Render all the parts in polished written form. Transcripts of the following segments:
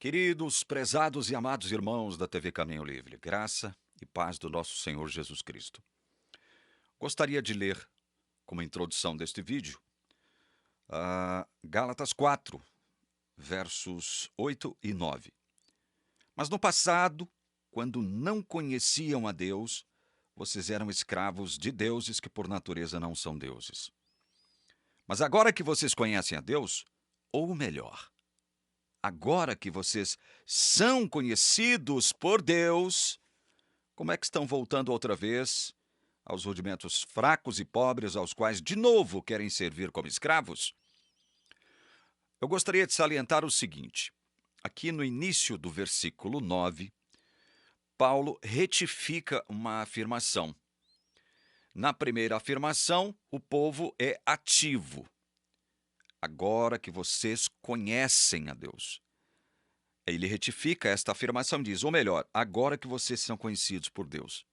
Queridos, prezados e amados irmãos da TV Caminho Livre, graça e paz do nosso Senhor Jesus Cristo. Gostaria de ler, como introdução deste vídeo, Gálatas 4, versos 8 e 9. Mas no passado, quando não conheciam a Deus, vocês eram escravos de deuses que por natureza não são deuses. Mas agora que vocês conhecem a Deus, ou melhor, agora que vocês são conhecidos por Deus, como é que estão voltando outra vez aos rudimentos fracos e pobres aos quais de novo querem servir como escravos? Eu gostaria de salientar o seguinte: aqui no início do versículo 9, Paulo retifica uma afirmação. Na primeira afirmação, o povo é ativo. Agora que vocês conhecem a Deus. Ele retifica esta afirmação e diz, ou melhor, agora que vocês são conhecidos por Deus.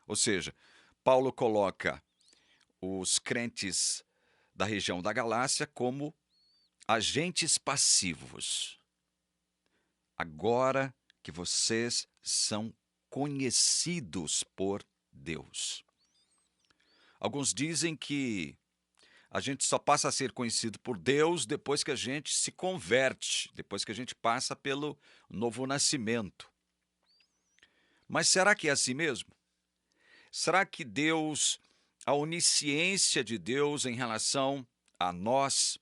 Ou seja, Paulo coloca os crentes da região da Galácia como agentes passivos. Agora que vocês são conhecidos por Deus. Alguns dizem que a gente só passa a ser conhecido por Deus depois que a gente se converte, depois que a gente passa pelo novo nascimento. Mas será que é assim mesmo? Será que Deus, a onisciência de Deus em relação a nós,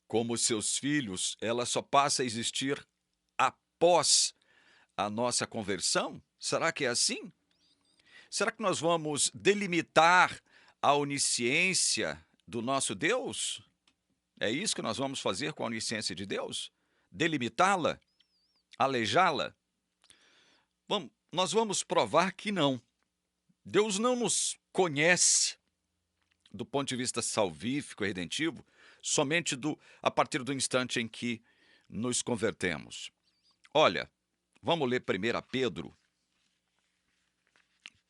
como seus filhos, ela só passa a existir após a nossa conversão? Será que é assim? Será que nós vamos delimitar a onisciência do nosso Deus? É isso que nós vamos fazer com a onisciência de Deus? Delimitá-la? Aleijá-la? Nós vamos provar que não. Deus não nos conhece do ponto de vista salvífico e redentivo somente a partir do instante em que nos convertemos. Olha, vamos ler 1 Pedro.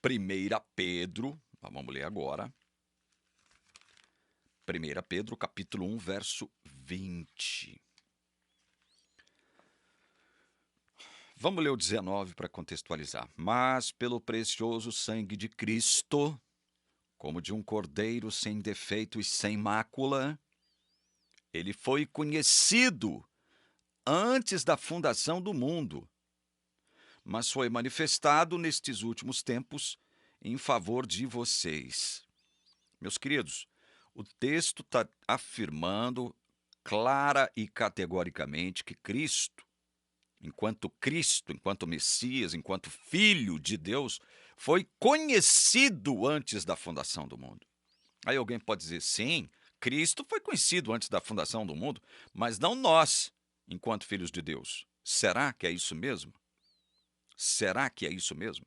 1 Pedro, vamos ler agora. 1 Pedro, capítulo 1, verso 20. Vamos ler o 19 para contextualizar. Mas pelo precioso sangue de Cristo, como de um cordeiro sem defeito e sem mácula, ele foi conhecido antes da fundação do mundo, mas foi manifestado nestes últimos tempos em favor de vocês. Meus queridos, o texto está afirmando clara e categoricamente que Cristo, enquanto Messias, enquanto Filho de Deus, foi conhecido antes da fundação do mundo. Aí alguém pode dizer, sim, Cristo foi conhecido antes da fundação do mundo, mas não nós, enquanto filhos de Deus. Será que é isso mesmo? Será que é isso mesmo?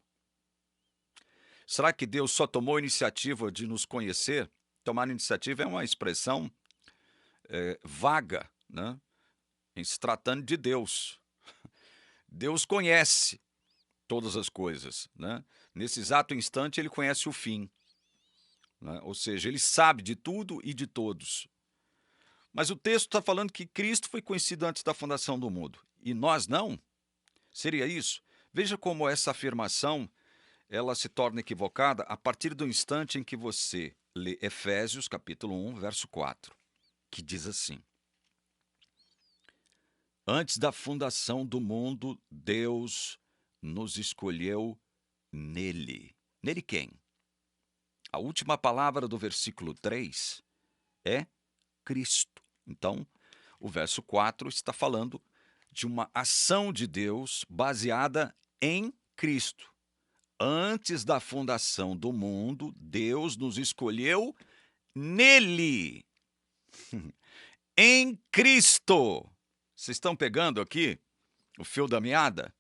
Será que Deus só tomou a iniciativa de nos conhecer? Tomar iniciativa é uma expressão vaga, né? Em se tratando de Deus. Deus conhece todas as coisas, né? Nesse exato instante, ele conhece o fim. Né? Ou seja, ele sabe de tudo e de todos. Mas o texto está falando que Cristo foi conhecido antes da fundação do mundo. E nós não? Seria isso? Veja como essa afirmação ela se torna equivocada a partir do instante em que você lê Efésios, capítulo 1, verso 4, que diz assim: antes da fundação do mundo, Deus nos escolheu nele. Nele quem? A última palavra do versículo 3 é Cristo. Então, o verso 4 está falando de uma ação de Deus baseada em Cristo. Antes da fundação do mundo, Deus nos escolheu nele, em Cristo. Vocês estão pegando aqui o fio da meada?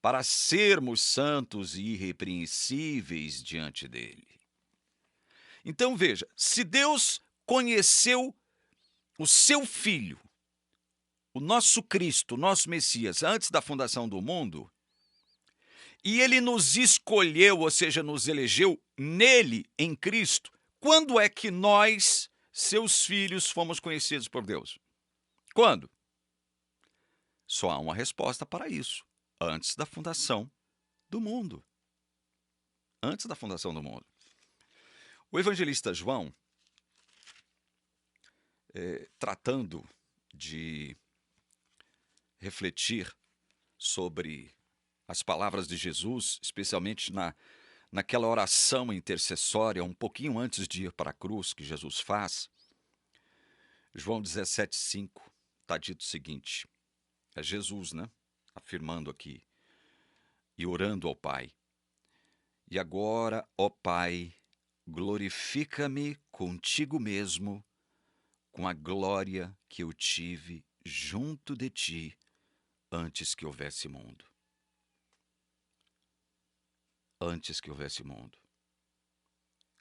Para sermos santos e irrepreensíveis diante dele. Então veja, se Deus conheceu o seu Filho, o nosso Cristo, o nosso Messias, antes da fundação do mundo, e ele nos escolheu, ou seja, nos elegeu nele, em Cristo, quando é que nós, seus filhos, fomos conhecidos por Deus? Quando? Só há uma resposta para isso: antes da fundação do mundo. Antes da fundação do mundo. O evangelista João, tratando de refletir sobre as palavras de Jesus, especialmente naquela oração intercessória, um pouquinho antes de ir para a cruz, que Jesus faz, João 17,5, está dito o seguinte, é Jesus, né, afirmando aqui, e orando ao Pai. E agora, ó Pai, glorifica-me contigo mesmo, com a glória que eu tive junto de ti antes que houvesse mundo. Antes que houvesse mundo.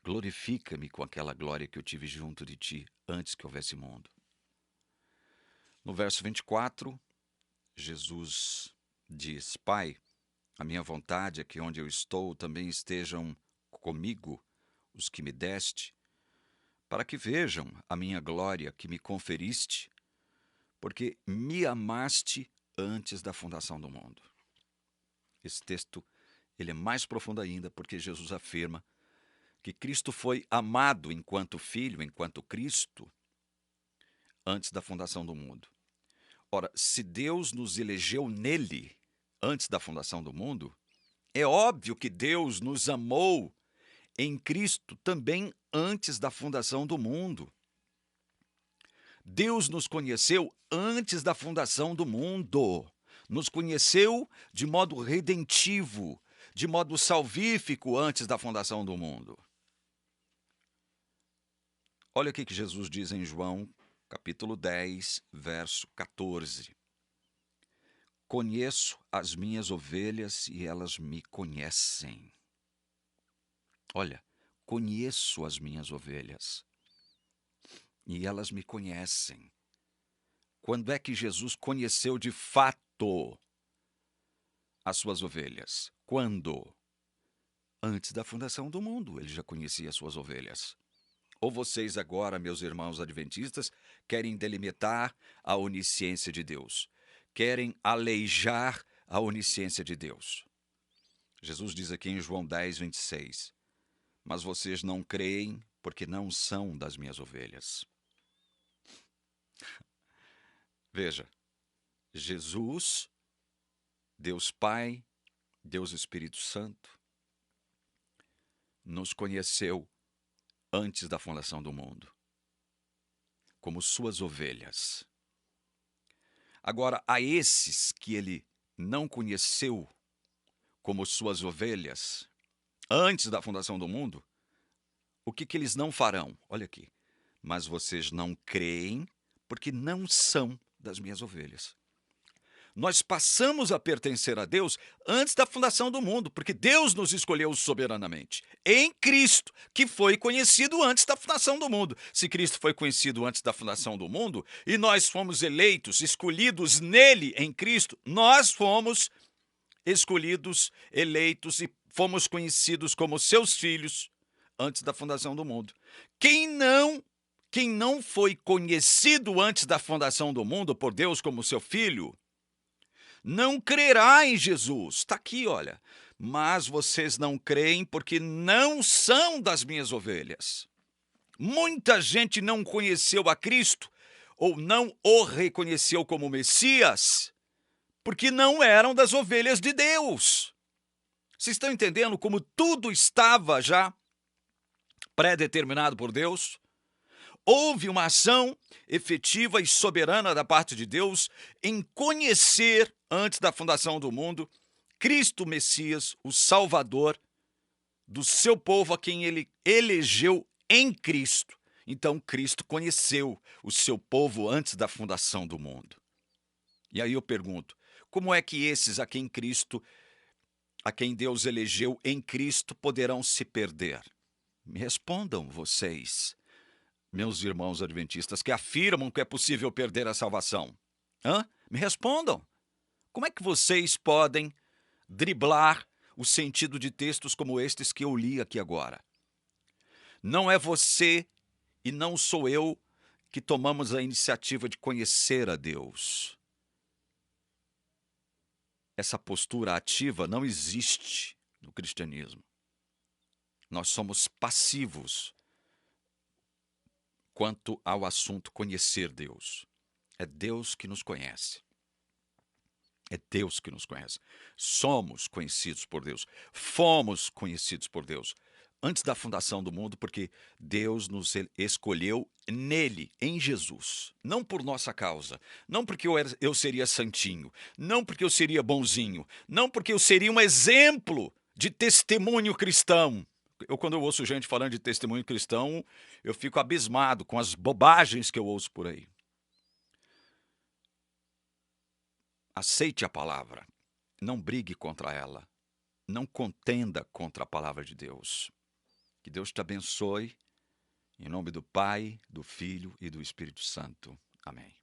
Glorifica-me com aquela glória que eu tive junto de ti antes que houvesse mundo. No verso 24, Jesus diz: Pai, a minha vontade é que onde eu estou também estejam comigo os que me deste, para que vejam a minha glória que me conferiste, porque me amaste antes da fundação do mundo. Esse texto ele é mais profundo ainda, porque Jesus afirma que Cristo foi amado enquanto Filho, enquanto Cristo, antes da fundação do mundo. Ora, se Deus nos elegeu nele antes da fundação do mundo, é óbvio que Deus nos amou em Cristo também antes da fundação do mundo. Deus nos conheceu antes da fundação do mundo. Nos conheceu de modo redentivo, de modo salvífico antes da fundação do mundo. Olha o que Jesus diz em João, capítulo 10, verso 14. Conheço as minhas ovelhas e elas me conhecem. Olha, conheço as minhas ovelhas e elas me conhecem. Quando é que Jesus conheceu de fato as suas ovelhas? Quando? Antes da fundação do mundo, ele já conhecia as suas ovelhas. Ou vocês agora, meus irmãos adventistas, querem delimitar a onisciência de Deus? Querem aleijar a onisciência de Deus? Jesus diz aqui em João 10, 26, mas vocês não creem porque não são das minhas ovelhas. Veja, Jesus, Deus Pai, Deus Espírito Santo, nos conheceu antes da fundação do mundo, como suas ovelhas. Agora, a esses que ele não conheceu como suas ovelhas, antes da fundação do mundo, o que eles não farão? Olha aqui. Mas vocês não creem porque não são das minhas ovelhas. Nós passamos a pertencer a Deus antes da fundação do mundo, porque Deus nos escolheu soberanamente, em Cristo, que foi conhecido antes da fundação do mundo. Se Cristo foi conhecido antes da fundação do mundo, e nós fomos eleitos, escolhidos nele, em Cristo, nós fomos escolhidos, eleitos e fomos conhecidos como seus filhos antes da fundação do mundo. Quem não foi conhecido antes da fundação do mundo por Deus como seu filho, não crerá em Jesus. Está aqui, olha. Mas vocês não creem porque não são das minhas ovelhas. Muita gente não conheceu a Cristo ou não o reconheceu como Messias porque não eram das ovelhas de Deus. Vocês estão entendendo como tudo estava já pré-determinado por Deus? Houve uma ação efetiva e soberana da parte de Deus em conhecer, antes da fundação do mundo, Cristo Messias, o Salvador do seu povo, a quem ele elegeu em Cristo. Então, Cristo conheceu o seu povo antes da fundação do mundo. E aí eu pergunto, como é que esses a quem Deus elegeu em Cristo, poderão se perder? Me respondam vocês, meus irmãos adventistas, que afirmam que é possível perder a salvação. Me respondam. Como é que vocês podem driblar o sentido de textos como estes que eu li aqui agora? Não é você e não sou eu que tomamos a iniciativa de conhecer a Deus. essa postura ativa não existe no cristianismo. Nós somos passivos quanto ao assunto conhecer Deus. É Deus que nos conhece. É Deus que nos conhece. Somos conhecidos por Deus. Fomos conhecidos por Deus antes da fundação do mundo, porque Deus nos escolheu nele, em Jesus. Não por nossa causa. Não porque eu seria santinho. Não porque eu seria bonzinho. Não porque eu seria um exemplo de testemunho cristão. Quando eu ouço gente falando de testemunho cristão, eu fico abismado com as bobagens que eu ouço por aí. Aceite a palavra. Não brigue contra ela. Não contenda contra a palavra de Deus. Que Deus te abençoe. Em nome do Pai, do Filho e do Espírito Santo. Amém.